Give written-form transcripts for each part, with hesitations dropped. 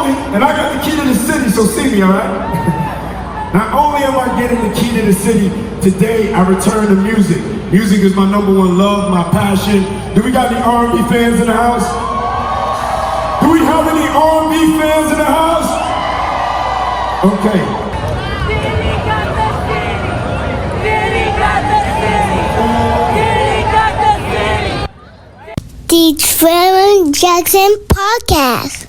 and I got the key to the city, so see me, all right? Not only am I getting the key to the city, today I return to music. Music is my #1 love, my passion. Do we got any R&B fans in the house? Do we have any R&B fans in the house? Okay. Diddy got the city. Diddy got the city. Diddy got the city. The Trevor Jackson Podcast.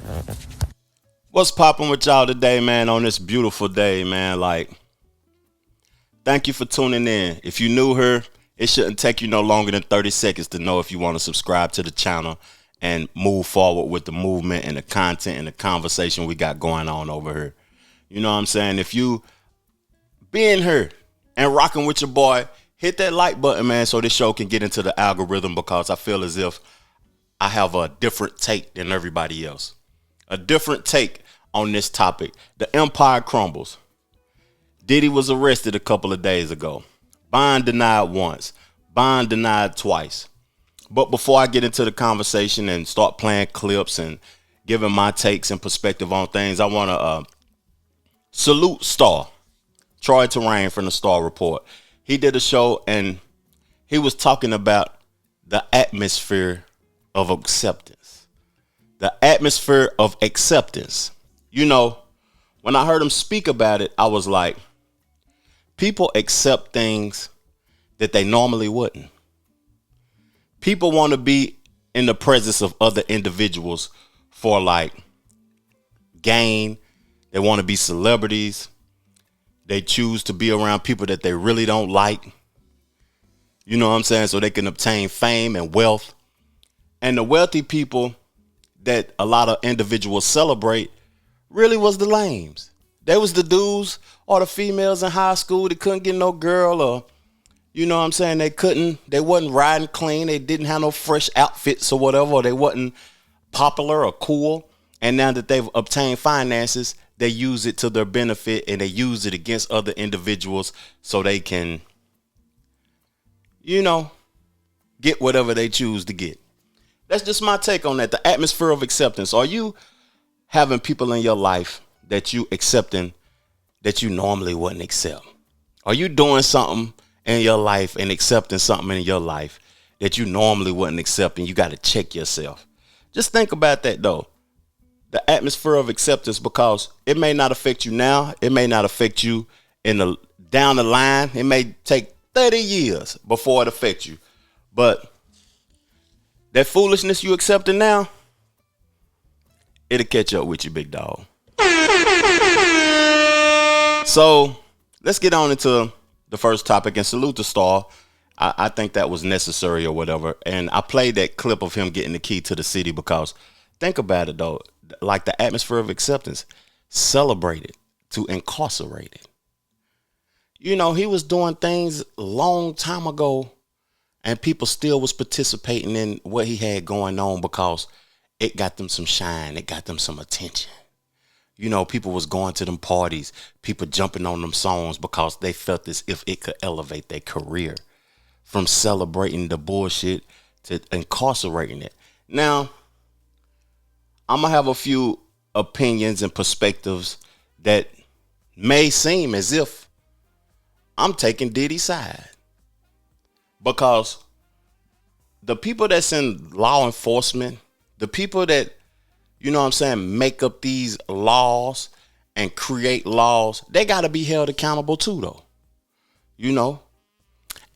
What's popping with y'all today, man, on this beautiful day, man? Like, thank you for tuning in. If you're new here, it shouldn't take you no longer than 30 seconds to know if you want to subscribe to the channel and move forward with the movement and the content and the conversation we got going on over here. You know what I'm saying? If you being here and rocking with your boy, hit that like button, man, so this show can get into the algorithm, because I feel as if I have a different take than everybody else. A different take on this topic. The empire crumbles. Diddy was arrested a couple of days ago. Bond denied once. Bond denied twice. But before I get into the conversation and start playing clips and giving my takes and perspective on things, I want to salute Star. Troy Terrain from the Star Report. He did a show and he was talking about the atmosphere of acceptance. The atmosphere of acceptance. You know, when I heard him speak about it, I was like, people accept things that they normally wouldn't. People want to be in the presence of other individuals for like gain. They want to be celebrities. They choose to be around people that they really don't like. You know what I'm saying? So they can obtain fame and wealth. And the wealthy people that a lot of individuals celebrate really was the lames. They was the dudes or the females in high school that couldn't get no girl, or, you know what I'm saying, they wasn't riding clean, they didn't have no fresh outfits or whatever, or they wasn't popular or cool. And now that they've obtained finances, they use it to their benefit and they use it against other individuals so they can, you know, get whatever they choose to get. That's just my take on that. The atmosphere of acceptance. Are you having people in your life that you accepting that you normally wouldn't accept? Are you doing something in your life and accepting something in your life that you normally wouldn't accept, and you got to check yourself? Just think about that, though. The atmosphere of acceptance, because it may not affect you now. It may not affect you down the line. It may take 30 years before it affects you. But that foolishness you accepting now, it'll catch up with you, big dog. So let's get on into the first topic, and salute the Star. I think that was necessary or whatever. And I played that clip of him getting the key to the city because think about it, though. Like the atmosphere of acceptance, celebrated to incarcerate it. You know, he was doing things a long time ago, and people still was participating in what he had going on because it got them some shine. It got them some attention. You know, people was going to them parties, people jumping on them songs because they felt as if it could elevate their career from celebrating the bullshit to incarcerating it. Now, I'm going to have a few opinions and perspectives that may seem as if I'm taking Diddy's side. Because the people that's in law enforcement, the people that, you know what I'm saying, make up these laws and create laws, they got to be held accountable too, though. You know?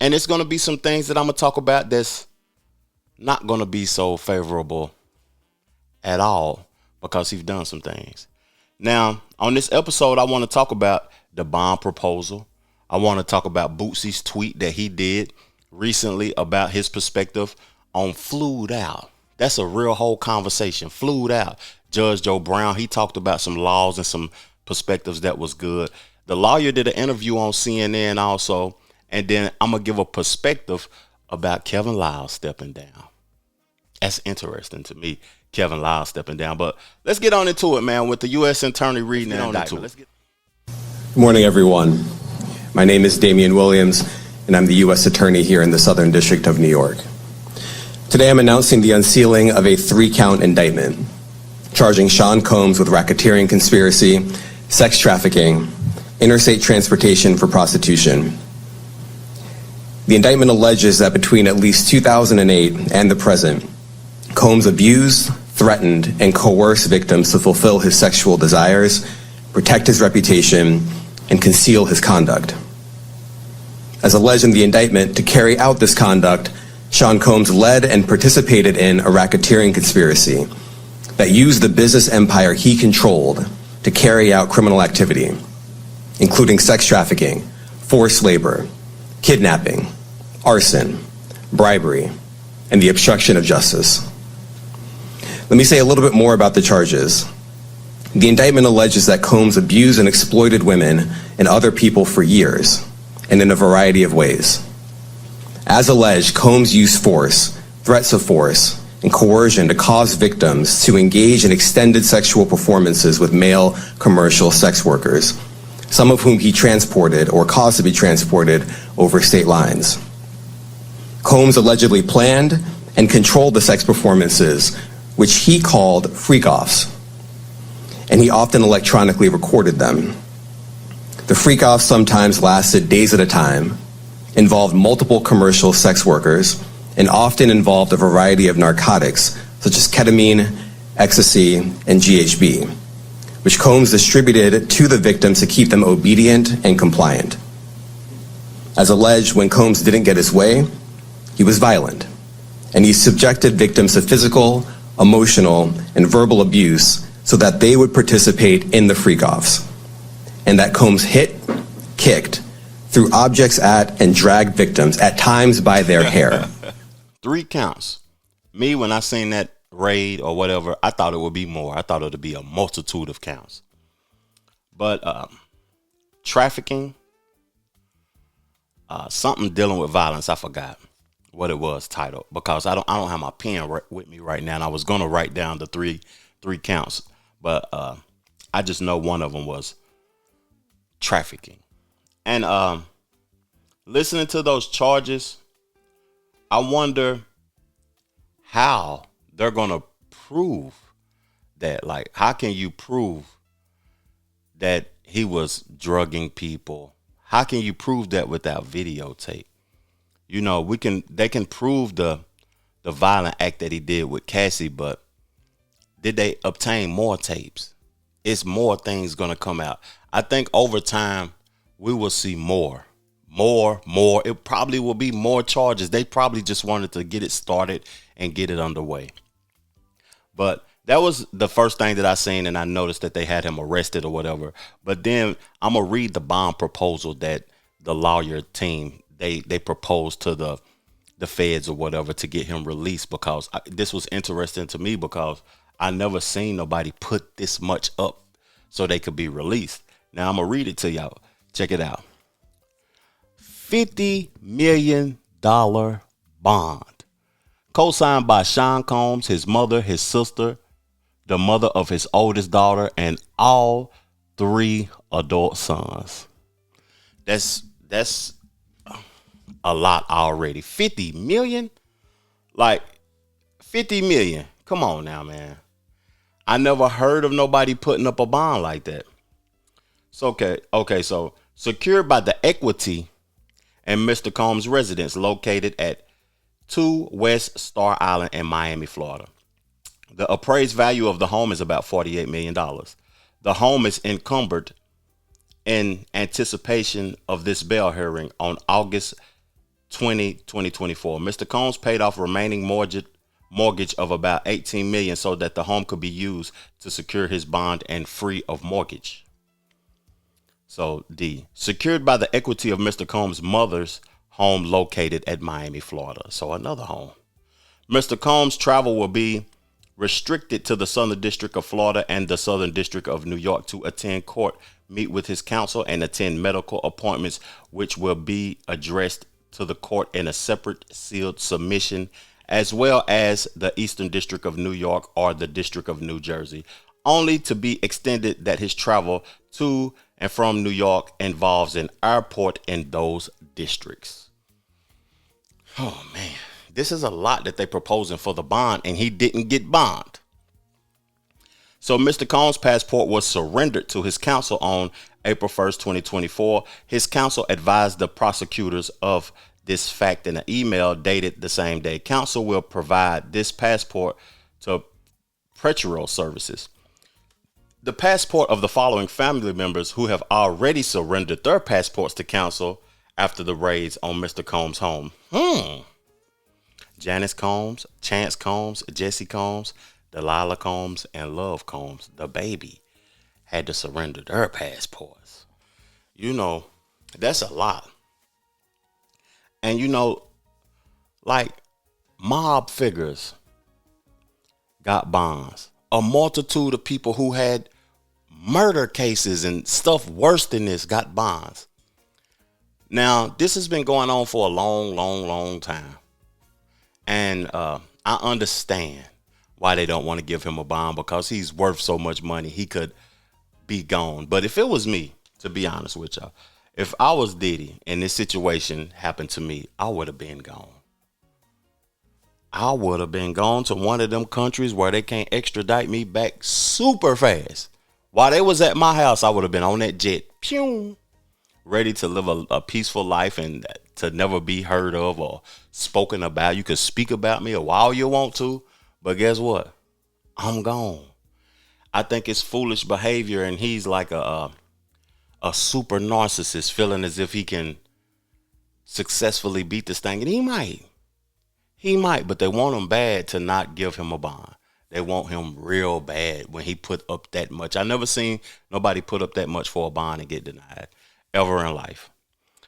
And it's going to be some things that I'm going to talk about that's not going to be so favorable at all because he's done some things. Now, on this episode, I want to talk about the bond proposal. I want to talk about Bootsy's tweet that he did recently about his perspective on flued out. That's a real whole conversation. Flued out. Judge Joe Brown, he talked about some laws and some perspectives that was good. The lawyer did an interview on CNN also. And then I'm going to give a perspective about Kevin Lyles stepping down. That's interesting to me, Kevin Lyles stepping down. But let's get on into it, man, with the U.S. Attorney reading the indictment. Good morning, everyone. My name is Damian Williams, and I'm the U.S. Attorney here in the Southern District of New York. Today I'm announcing the unsealing of a 3-count indictment. charging Sean Combs with racketeering conspiracy, sex trafficking, interstate transportation for prostitution. The indictment alleges that between at least 2008 and the present, Combs abused, threatened, and coerced victims to fulfill his sexual desires, protect his reputation, and conceal his conduct. As alleged in the indictment, to carry out this conduct, Sean Combs led and participated in a racketeering conspiracy that used the business empire he controlled to carry out criminal activity, including sex trafficking, forced labor, kidnapping, arson, bribery, and the obstruction of justice. Let me say a little bit more about the charges. The indictment alleges that Combs abused and exploited women and other people for years, and in a variety of ways. As alleged, Combs used force, threats of force, and coercion to cause victims to engage in extended sexual performances with male commercial sex workers, some of whom he transported or caused to be transported over state lines. Combs allegedly planned and controlled the sex performances, which he called freak-offs, and he often electronically recorded them. The freak-offs sometimes lasted days at a time, involved multiple commercial sex workers, and often involved a variety of narcotics, such as ketamine, ecstasy, and GHB, which Combs distributed to the victims to keep them obedient and compliant. As alleged, when Combs didn't get his way, he was violent, and he subjected victims to physical, emotional, and verbal abuse so that they would participate in the freak-offs, and that Combs hit, kicked, threw objects at, and dragged victims, at times by their hair. 3 counts. Me, when I seen that raid or whatever, I thought it would be more. I thought it would be a multitude of counts. But trafficking, something dealing with violence, I forgot what it was titled, because I don't have my pen with me right now, and I was gonna write down the three counts, but I just know one of them was trafficking. And listening to those charges, I wonder how they're gonna prove that. Like, how can you prove that he was drugging people? How can you prove that without videotape? You know, they can prove the violent act that he did with Cassie, but did they obtain more tapes? It's more things gonna come out. I think over time we will see more. It probably will be more charges. They probably just wanted to get it started and get it underway. But that was the first thing that I seen, and I noticed that they had him arrested or whatever. But then I'm gonna read the bond proposal that the lawyer team they proposed to the feds or whatever to get him released, because this was interesting to me, because I never seen nobody put this much up so they could be released. Now I'm gonna read it to y'all. Check it out. $50 million bond, co-signed by Sean Combs, his mother, his sister, the mother of his oldest daughter, and all 3 adult sons. That's a lot already. 50 million? Like, 50 million. Come on now, man. I never heard of nobody putting up a bond like that. So, okay, so secured by the equity and Mr. Combs' residence located at 2 West Star Island in Miami, Florida. The appraised value of the home is about $48 million. The home is encumbered in anticipation of this bail hearing on August 20, 2024. Mr. Combs paid off remaining mortgage of about $18 million so that the home could be used to secure his bond and free of mortgage. So D, secured by the equity of Mr. Combs' mother's home located at Miami, Florida. So another home. Mr. Combs' travel will be restricted to the Southern District of Florida and the Southern District of New York to attend court, meet with his counsel, and attend medical appointments, which will be addressed to the court in a separate sealed submission, as well as the Eastern District of New York or the District of New Jersey, only to be extended that his travel to and from New York involves an airport in those districts. Oh man, this is a lot that they're proposing for the bond, and he didn't get bond. So Mr. Combs' passport was surrendered to his counsel on April 1st, 2024. His counsel advised the prosecutors of this fact in an email dated the same day. Counsel will provide this passport to Pretrial Services. The passport of the following family members who have already surrendered their passports to counsel after the raids on Mr. Combs' home. Janice Combs, Chance Combs, Jesse Combs, Delilah Combs, and Love Combs, the baby, had to surrender their passports. You know, that's a lot. And you know, like mob figures got bonds. A multitude of people who had murder cases and stuff worse than this got bonds. Now, this has been going on for a long time. And I understand why they don't want to give him a bond, because he's worth so much money. He could be gone. But if it was me, to be honest with y'all, if I was Diddy and this situation happened to me, I would have been gone. I would have been gone to one of them countries where they can't extradite me back super fast. While they was at my house, I would have been on that jet, pew, ready to live a peaceful life and to never be heard of or spoken about. You could speak about me a while you want to, but guess what? I'm gone. I think it's foolish behavior, and he's like a super narcissist, feeling as if he can successfully beat this thing, and he might, but they want him bad to not give him a bond. They want him real bad when he put up that much. I never seen nobody put up that much for a bond and get denied ever in life.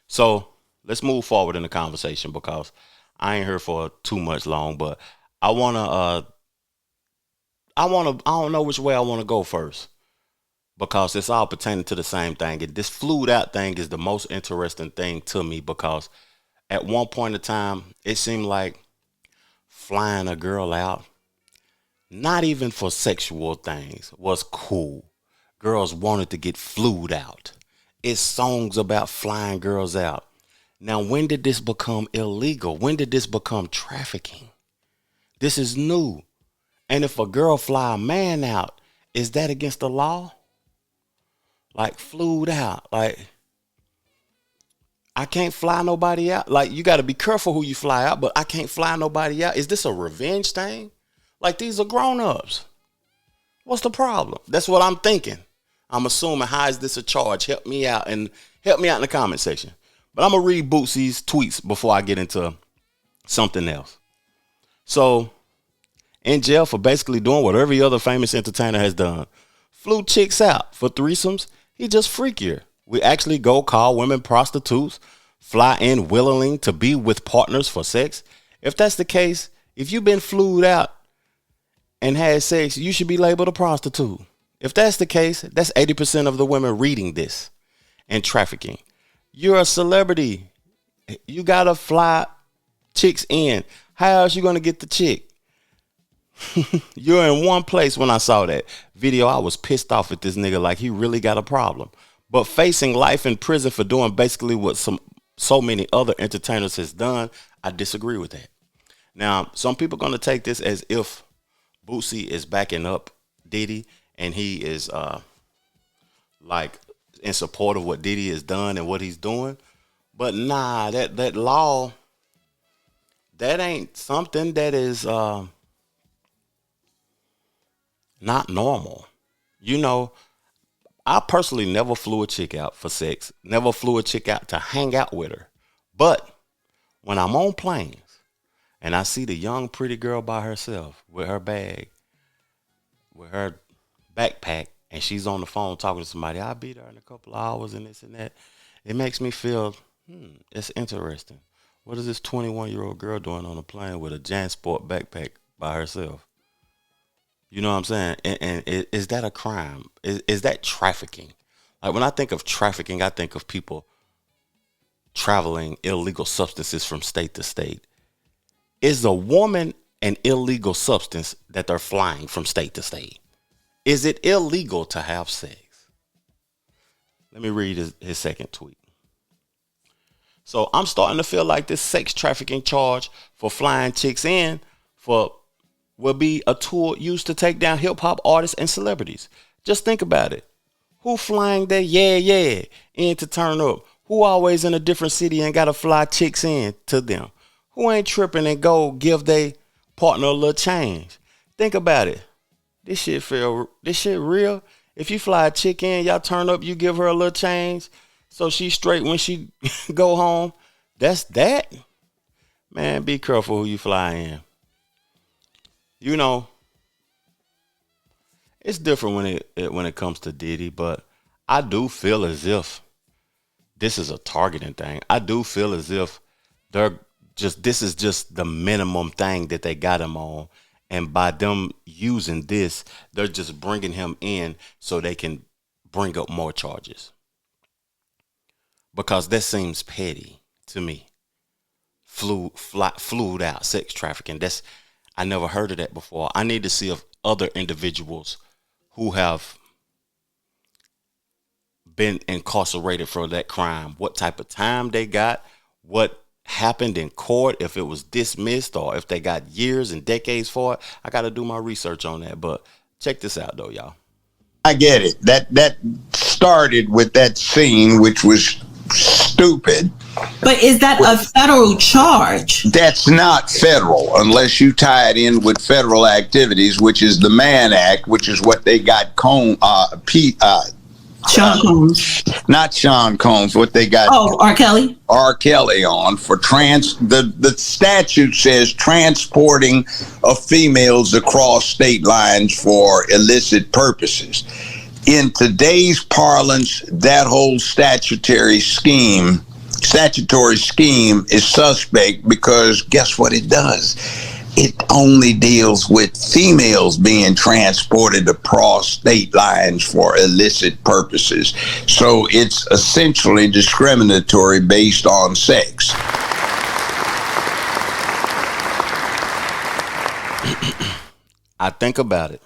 So let's move forward in the conversation, because I ain't here for too much long, but I don't know which way I want to go first, because it's all pertaining to the same thing. And this flued out thing is the most interesting thing to me, because at one point in time, it seemed like flying a girl out, not even for sexual things, was cool. Girls wanted to get flued out. It's songs about flying girls out. Now, when did this become illegal? When did this become trafficking? This is new. And if a girl fly a man out, is that against the law? Like, flued out. Like, I can't fly nobody out. Like, you got to be careful who you fly out, but I can't fly nobody out. Is this a revenge thing? Like, these are grown-ups. What's the problem? That's what I'm thinking. I'm assuming, how is this a charge? Help me out in the comment section. But I'm going to read Bootsy's tweets before I get into something else. So, in jail for basically doing what every other famous entertainer has done. Flew chicks out for threesomes. He just freakier. We actually go call women prostitutes, fly in willingly to be with partners for sex. If that's the case, if you've been flued out and had sex, you should be labeled a prostitute. If that's the case, that's 80% of the women reading this and trafficking. You're a celebrity. You got to fly chicks in. How else you going to get the chick? You're in one place. When I saw that video, I was pissed off at this nigga, like he really got a problem. But facing life in prison for doing basically what so many other entertainers has done, I disagree with that. Now, some people are going to take this as if Bootsy is backing up Diddy and he is like in support of what Diddy has done and what he's doing. But nah, that law, that ain't something that is not normal. You know, I personally never flew a chick out for sex, never flew a chick out to hang out with her. But when I'm on planes and I see the young pretty girl by herself with her bag, with her backpack, and she's on the phone talking to somebody, I'll be there in a couple of hours and this and that. It makes me feel, it's interesting. What is this 21-year-old girl doing on a plane with a JanSport backpack by herself? You know what I'm saying? And is that a crime? Is that trafficking? Like, when I think of trafficking, I think of people traveling illegal substances from state to state. Is a woman an illegal substance that they're flying from state to state? Is it illegal to have sex? Let me read his second tweet. So I'm starting to feel like this sex trafficking charge for flying chicks in for will be a tool used to take down hip hop artists and celebrities. Just think about it. Who flying their in to turn up? Who always in a different city and gotta fly chicks in to them? Who ain't tripping and go give they partner a little change? Think about it. This shit real. If you fly a chick in, y'all turn up, you give her a little change so she's straight when she go home. That's that. Man, be careful who you fly in. You know, it's different when it comes to Diddy, but I do feel as if this is a targeting thing. I do feel as if this is just the minimum thing that they got him on. And by them using this, they're just bringing him in so they can bring up more charges. Because that seems petty to me. Flued out sex trafficking. I never heard of that before. I need to see if other individuals who have been incarcerated for that crime, what type of time they got, what happened in court, if it was dismissed or if they got years and decades for it. I got to do my research on that. But check this out, though, y'all. I get it. That started with that scene, which was stupid. But is that a federal charge? That's not federal unless you tie it in with federal activities, which is the Mann Act, which is what they got Sean Combs. Not Sean Combs, what they got. Oh, R. Kelly? R. Kelly on for the statute says transporting of females across state lines for illicit purposes. In today's parlance, that whole statutory scheme is suspect because guess what it does? It only deals with females being transported across state lines for illicit purposes. So it's essentially discriminatory based on sex. I think about it.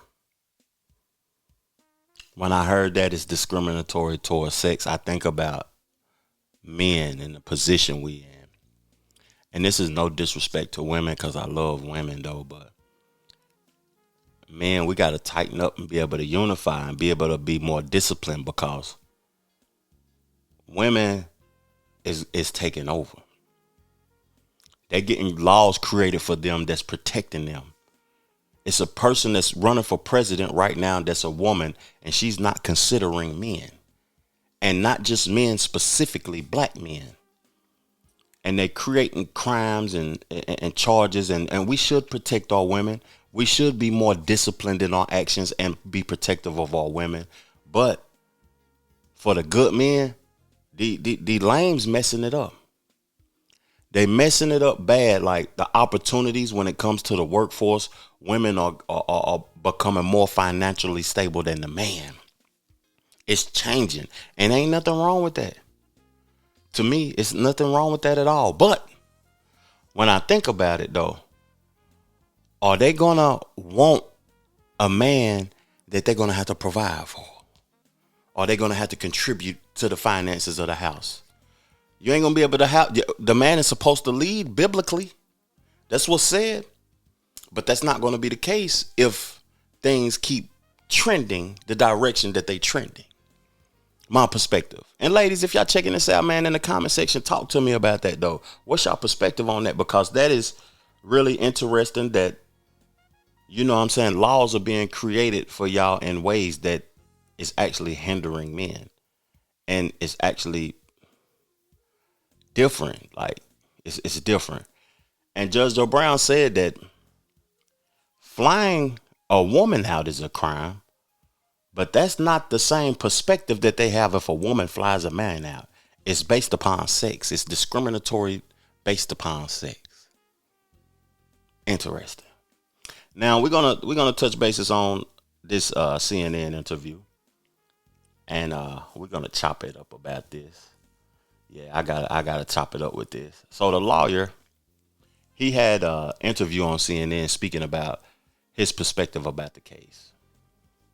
When I heard that it's discriminatory towards sex, I think about men in the position we in. And this is no disrespect to women because I love women though, but man, we got to tighten up and be able to unify and be able to be more disciplined because women is taking over. They're getting laws created for them that's protecting them. It's a person that's running for president right now that's a woman and she's not considering men. And not just men, specifically black men. And they're creating crimes and charges, and we should protect our women. We should be more disciplined in our actions and be protective of our women. But for the good men, the lames messing it up. They messing it up bad. Like the opportunities when it comes to the workforce, women are becoming more financially stable than the man. It's changing, and ain't nothing wrong with that. To me, it's nothing wrong with that at all. But when I think about it, though, are they going to want a man that they're going to have to provide for? Are they going to have to contribute to the finances of the house? You ain't going to be able to have, the man is supposed to lead biblically. That's what's said. But that's not going to be the case if things keep trending the direction that they trending. My perspective. And ladies, if y'all checking this out, man, in the comment section, talk to me about that though. What's y'all perspective on that? Because that is really interesting that, you know what I'm saying, laws are being created for y'all in ways that is actually hindering men. And it's actually different. Like it's different. And Judge Joe Brown said that flying a woman out is a crime. But that's not the same perspective that they have if a woman flies a man out. It's based upon sex. It's discriminatory based upon sex. Interesting. Now we're gonna touch bases on this CNN interview, and we're gonna chop it up about this. Yeah, I gotta chop it up with this. So the lawyer, he had an interview on CNN speaking about his perspective about the case.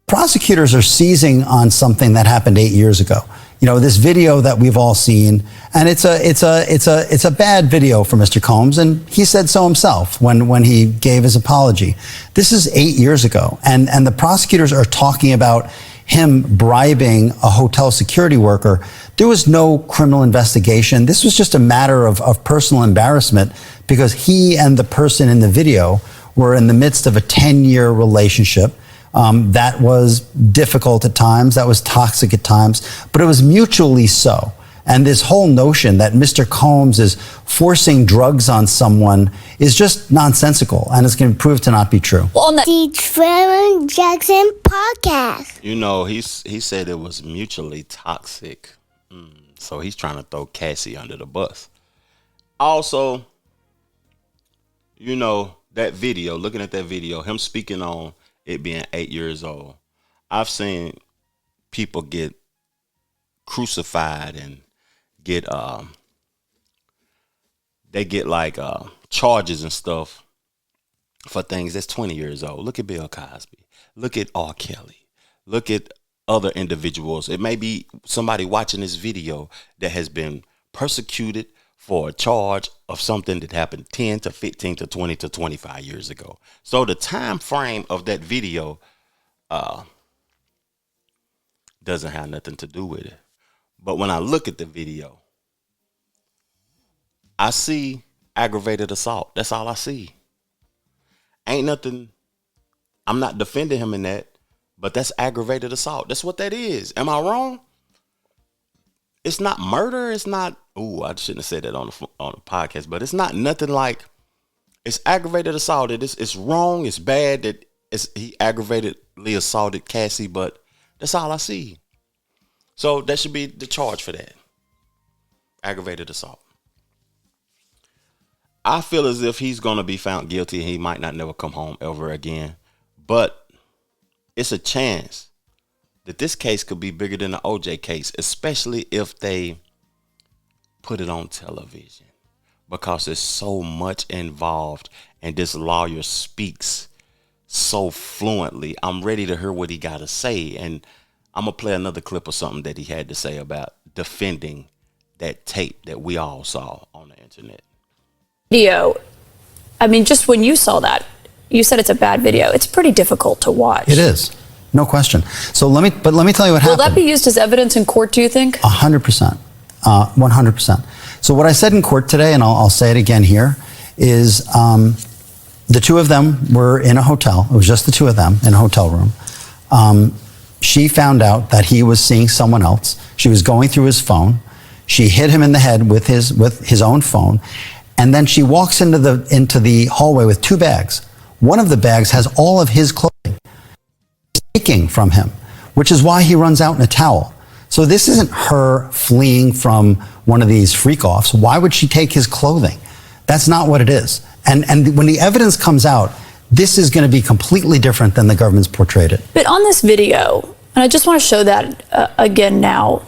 Prosecutors are seizing on something that happened 8 years ago. this video that we've all seen, and it's a bad video for Mr. Combs, and he said so himself when he gave his apology. This is 8 years ago, and the prosecutors are talking about him bribing a hotel security worker. There was no criminal investigation. This was just a matter of personal embarrassment because he and the person in the video were in the midst of a 10-year relationship. That was difficult at times, that was toxic at times, but it was mutually so. And this whole notion that Mr. Combs is forcing drugs on someone is just nonsensical, and it's going to prove to not be true. The Trevor Jackson Podcast. He said it was mutually toxic. So he's trying to throw Cassie under the bus. Also, that video, looking at that video, him speaking on it being 8 years old. I've seen people get crucified and get charges and stuff for things that's 20 years old. Look at Bill Cosby. Look at R. Kelly. Look at other individuals. It may be somebody watching this video that has been persecuted for a charge of something that happened 10 to 15 to 20 to 25 years ago. So the time frame of that video doesn't have nothing to do with it. But when I look at the video, I see aggravated assault. That's all I see. Ain't nothing. I'm not defending him in that, but that's aggravated assault. That's what that is. Am I wrong? It's not murder. It's not. Ooh, I shouldn't have said that on the podcast, but it's not nothing like. It's aggravated assault. It's wrong. It's bad that he aggravatedly assaulted Cassie, but that's all I see. So that should be the charge for that. Aggravated assault. I feel as if he's going to be found guilty and he might not never come home ever again. But it's a chance that this case could be bigger than the OJ case, especially if they put it on television, because there's so much involved and this lawyer speaks so fluently. I'm ready to hear what he got to say. And I'm going to play another clip of something that he had to say about defending that tape that we all saw on the internet. Video, I mean, just when you saw that, you said it's a bad video. It's pretty difficult to watch. It is, no question. So let me tell you what happened. Will that be used as evidence in court, do you think? 100%, 100%. So what I said in court today, and I'll say it again here, is the two of them were in a hotel. It was just the two of them in a hotel room. She found out that he was seeing someone else. She was going through his phone. She hit him in the head with his own phone. And then she walks into the hallway with two bags. One of the bags has all of his clothing taken from him, which is why he runs out in a towel. So this isn't her fleeing from one of these freak-offs. Why would she take his clothing? That's not what it is. And when the evidence comes out, this is going to be completely different than the government's portrayed it. But on this video, and I just want to show that again now,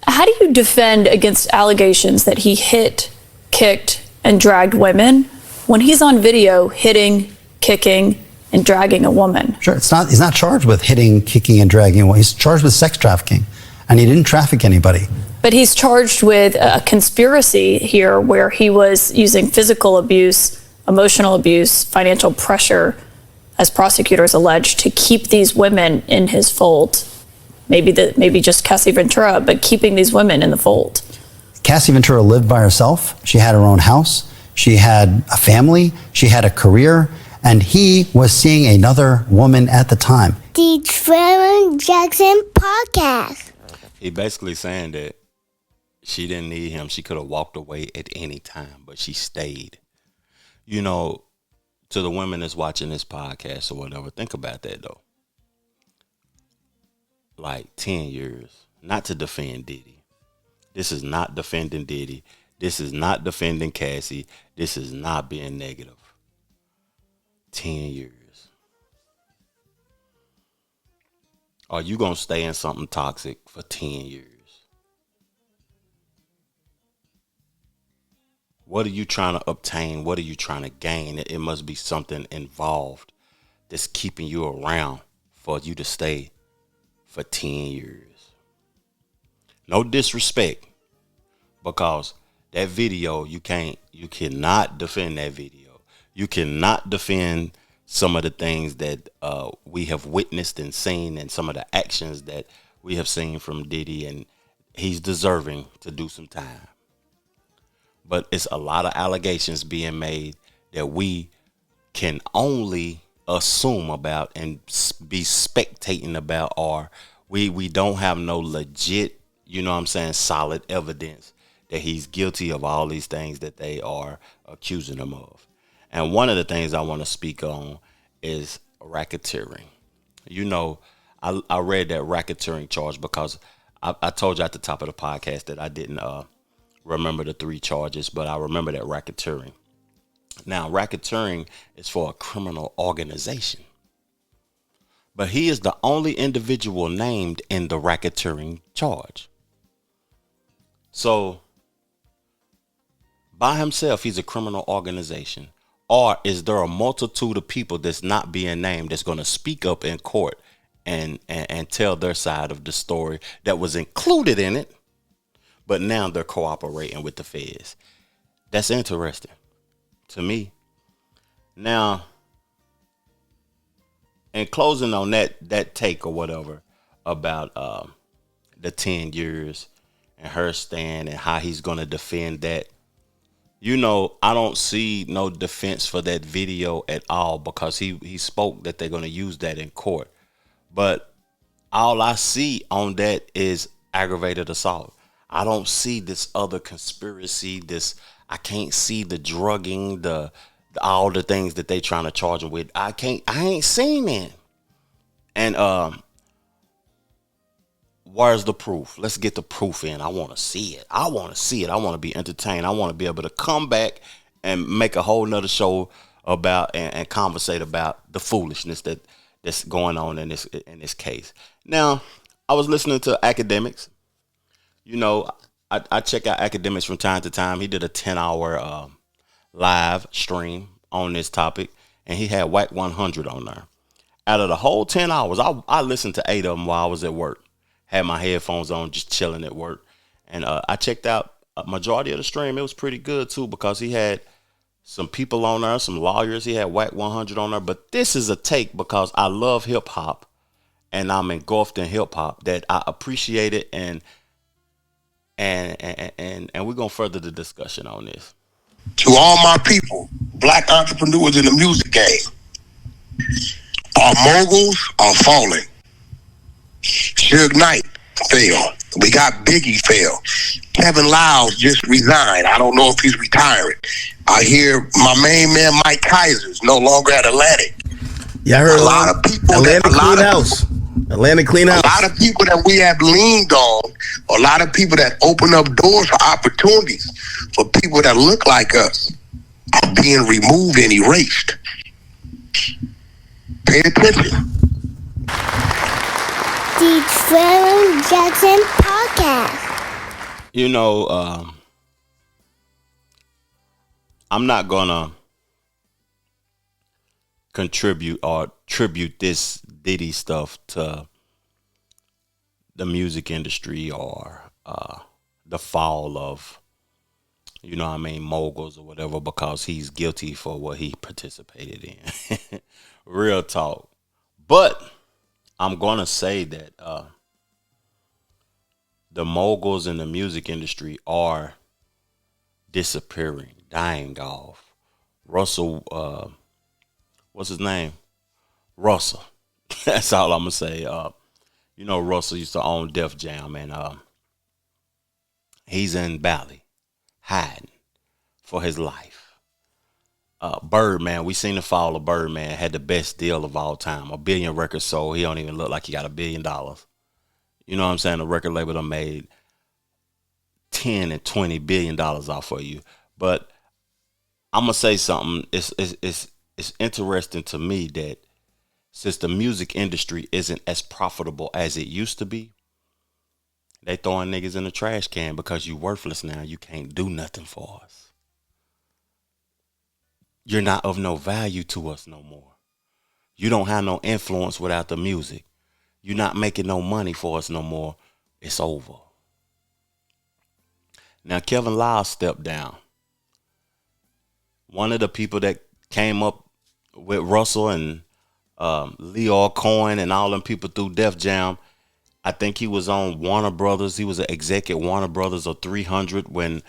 how do you defend against allegations that he hit, kicked, and dragged women when he's on video hitting, kicking, and dragging a woman? Sure, he's not charged with hitting, kicking, and dragging a woman. He's charged with sex trafficking, and he didn't traffic anybody. But he's charged with a conspiracy here where he was using physical abuse, emotional abuse, financial pressure, as prosecutors allege, to keep these women in his fold. Maybe just Cassie Ventura, but keeping these women in the fold. Cassie Ventura lived by herself. She had her own house. She had a family. She had a career. And he was seeing another woman at the time. The Trevor Jackson Podcast. He basically saying that she didn't need him. She could have walked away at any time, but she stayed. You know, to the women that's watching this podcast or whatever, think about that though. Like 10 years, not to defend Diddy. This is not defending Diddy. This is not defending Cassie. This is not being negative. 10 years. Are you going to stay in something toxic for 10 years? What are you trying to obtain? What are you trying to gain? It must be something involved that's keeping you around for you to stay for 10 years. No disrespect, because that video, you cannot defend that video. You cannot defend some of the things that we have witnessed and seen, and some of the actions that we have seen from Diddy, and he's deserving to do some time. But it's a lot of allegations being made that we can only assume about and be spectating about, or we don't have no legit, you know what I'm saying, solid evidence that he's guilty of all these things that they are accusing him of. And one of the things I want to speak on is racketeering. You know, I read that racketeering charge because I told you at the top of the podcast that I didn't remember the 3 charges, but I remember that racketeering. Now, racketeering is for a criminal organization, but he is the only individual named in the racketeering charge. So by himself, he's a criminal organization. Or is there a multitude of people that's not being named that's going to speak up in court and tell their side of the story that was included in it, but now they're cooperating with the feds? That's interesting to me. Now, in closing on that take or whatever about the 10 years and her stand and how he's going to defend that, you know, I don't see no defense for that video at all, because he spoke that they're going to use that in court. But all I see on that is aggravated assault. I don't see this other conspiracy. I can't see the drugging, all the things that they trying to charge him with. I ain't seen it. And where's the proof? Let's get the proof in. I want to see it. I want to be entertained. I want to be able to come back and make a whole nother show about and conversate about the foolishness that's going on in this case. Now, I was listening to academics. You know, I check out academics from time to time. He did a 10-hour live stream on this topic, and he had Whack 100 on there. Out of the whole 10 hours, I listened to 8 of them while I was at work. Had my headphones on, just chilling at work. And I checked out a majority of the stream. It was pretty good, too, because he had some people on there, some lawyers. He had Whack 100 on there. But this is a take because I love hip-hop, and I'm engulfed in hip-hop, that I appreciate it, and we're going to further the discussion on this. To all my people, black entrepreneurs in the music game, our moguls are falling. Suge Knight failed. We got Biggie failed. Kevin Lyles just resigned. I don't know if he's retiring. I hear my main man Mike Kaiser's no longer at Atlantic. Yeah, I heard a lot of people. Atlanta Clean House. Atlanta Clean House. A lot of people that we have leaned on. A lot of people that open up doors for opportunities for people that look like us are being removed and erased. Pay attention. The Trevor Jackson Podcast. You know, I'm not gonna contribute or tribute this Diddy stuff to the music industry or the fall of, you know what I mean, moguls or whatever, because he's guilty for what he participated in. Real talk. But I'm going to say that the moguls in the music industry are disappearing, dying off. Russell, what's his name? Russell. That's all I'm going to say. You know, Russell used to own Def Jam, and he's in Bali, hiding for his life. Birdman, we seen the fall of Birdman, had the best deal of all time. 1 billion records sold. He don't even look like he got $1 billion. You know what I'm saying? The record label done made $10 and $20 billion off of you. But I'm gonna say something. It's interesting to me that since the music industry isn't as profitable as it used to be, they throwing niggas in the trash can because you worthless now. You can't do nothing for us. You're not of no value to us no more. You don't have no influence without the music. You're not making no money for us no more. It's over. Now, Kevin Lyle stepped down. One of the people that came up with Russell and Leo Cohen and all them people through Def Jam, I think he was on Warner Brothers. He was an exec at Warner Brothers or 300 when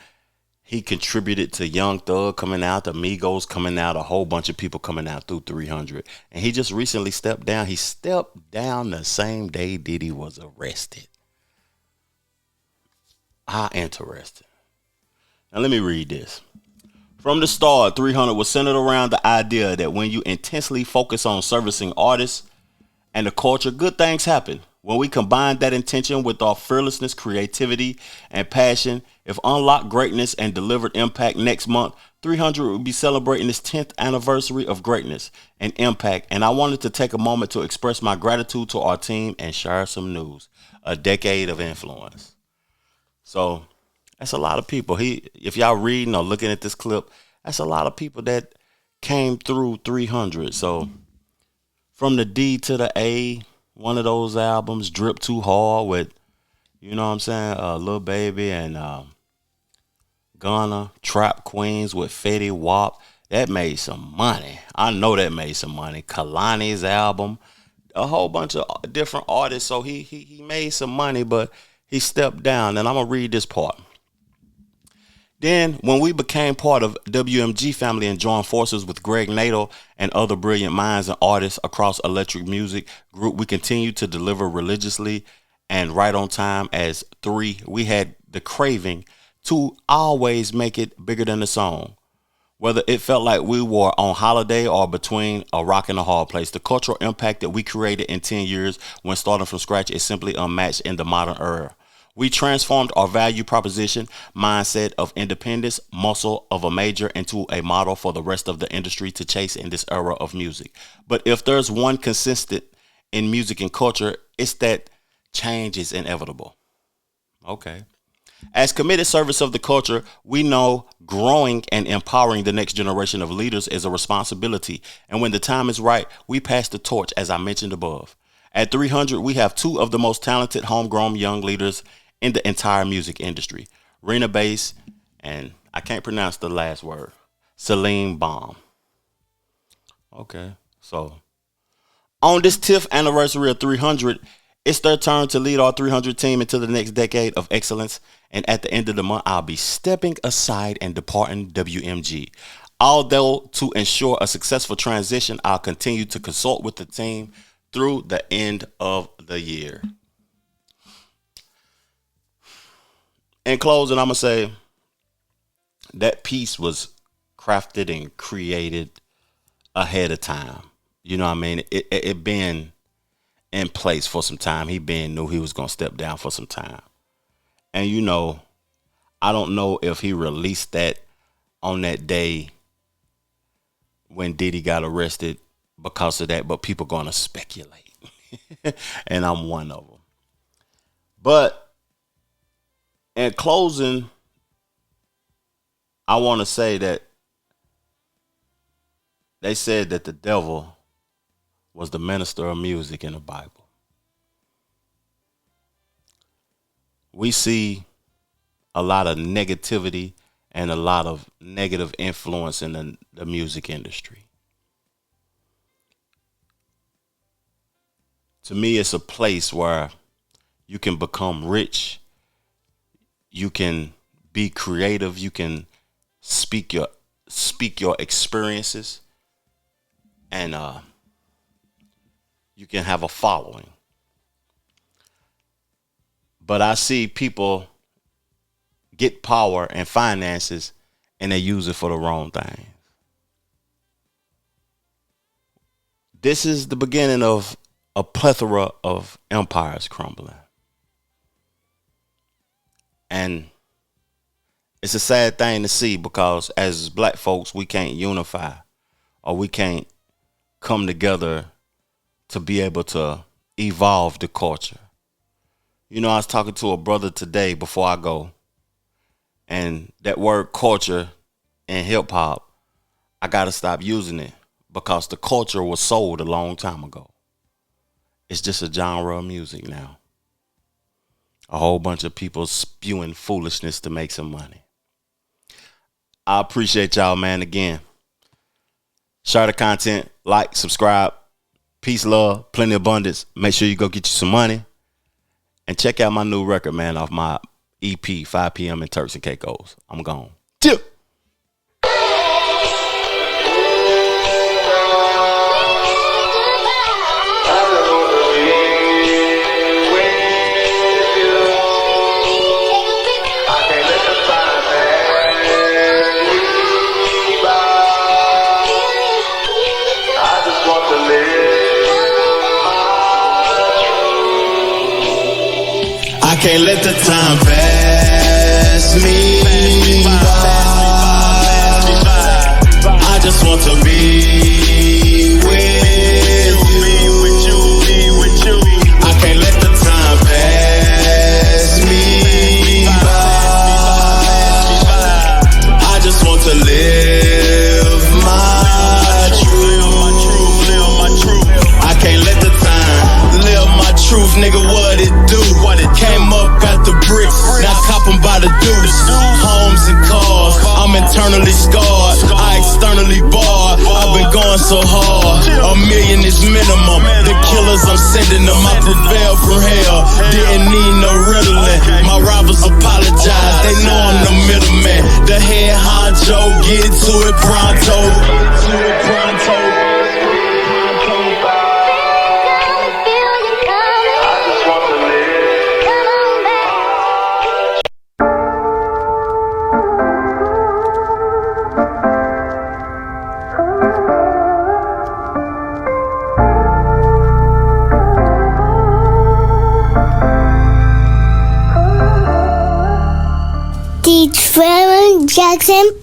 he contributed to Young Thug coming out, the Migos coming out, a whole bunch of people coming out through 300. And he just recently stepped down. He stepped down the same day Diddy was arrested. How interesting. Now let me read this. From the start, 300 was centered around the idea that when you intensely focus on servicing artists and the culture, good things happen. When we combine that intention with our fearlessness, creativity, and passion, if unlocked greatness and delivered impact next month, 300 will be celebrating its 10th anniversary of greatness and impact. And I wanted to take a moment to express my gratitude to our team and share some news. A decade of influence. So that's a lot of people. If y'all reading or looking at this clip, that's a lot of people that came through 300. So from the D to the A, one of those albums, Drip Too Hard with, you know what I'm saying, Lil Baby and Gunna, Trap Queens with Fetty Wap. That made some money. I know that made some money. Kalani's album, a whole bunch of different artists. So he made some money, but he stepped down. And I'm going to read this part. Then, when we became part of WMG family and joined forces with Greg Nato and other brilliant minds and artists across Electric Music Group, we continued to deliver religiously and right on time. As three, we had the craving to always make it bigger than the song. Whether it felt like we were on holiday or between a rock and a hard place, the cultural impact that we created in 10 years when starting from scratch is simply unmatched in the modern era. We transformed our value proposition, mindset of independence, muscle of a major into a model for the rest of the industry to chase in this era of music. But if there's one consistent in music and culture, it's that change is inevitable. Okay. As committed service of the culture, we know growing and empowering the next generation of leaders is a responsibility. And when the time is right, we pass the torch, as I mentioned above. At 300, we have two of the most talented homegrown young leaders in the entire music industry. Rena Bass, and I can't pronounce the last word, Celine Baum. Okay, so on this 10th anniversary of 300, it's their turn to lead our 300 team into the next decade of excellence. And at the end of the month, I'll be stepping aside and departing WMG. Although to ensure a successful transition, I'll continue to consult with the team through the end of the year. In closing, I'm going to say that piece was crafted and created ahead of time. You know what I mean? It been in place for some time. He knew he was going to step down for some time. And, you know, I don't know if he released that on that day when Diddy got arrested because of that, but people going to speculate. And I'm one of them. But in closing, I want to say that they said that the devil was the minister of music in the Bible. We see a lot of negativity and a lot of negative influence in the music industry. To me, it's a place where you can become rich, you can be creative, you can speak your experiences, and you can have a following. But I see people get power and finances and they use it for the wrong thing. This is the beginning of a plethora of empires crumbling. And it's a sad thing to see because as black folks, we can't unify or we can't come together to be able to evolve the culture. You know, I was talking to a brother today before I go, and that word culture in hip hop, I got to stop using it because the culture was sold a long time ago. It's just a genre of music now. a whole bunch of people spewing foolishness to make some money. I appreciate y'all, man. Again, share the content, like, subscribe. Peace, love, plenty of abundance. Make sure you go get you some money. And check out my new record, man, off my EP, 5 p.m. in Turks and Caicos. I'm gone. Chill. I can't let the time pass me by. I just want to be with you. I can't let the time pass me by. I just want to live my truth. I can't let the time live my truth, nigga. What it do? Came up, got the bricks, now copping by the deuce. Homes and cars, I'm internally scarred. I externally barred, I've been going so hard. $1 million is minimum, the killers I'm sending them. I prevail from hell, didn't need no Ritalin. My rivals apologize, they know I'm the middleman. The head honcho, get to it pronto. The Trevor Jackson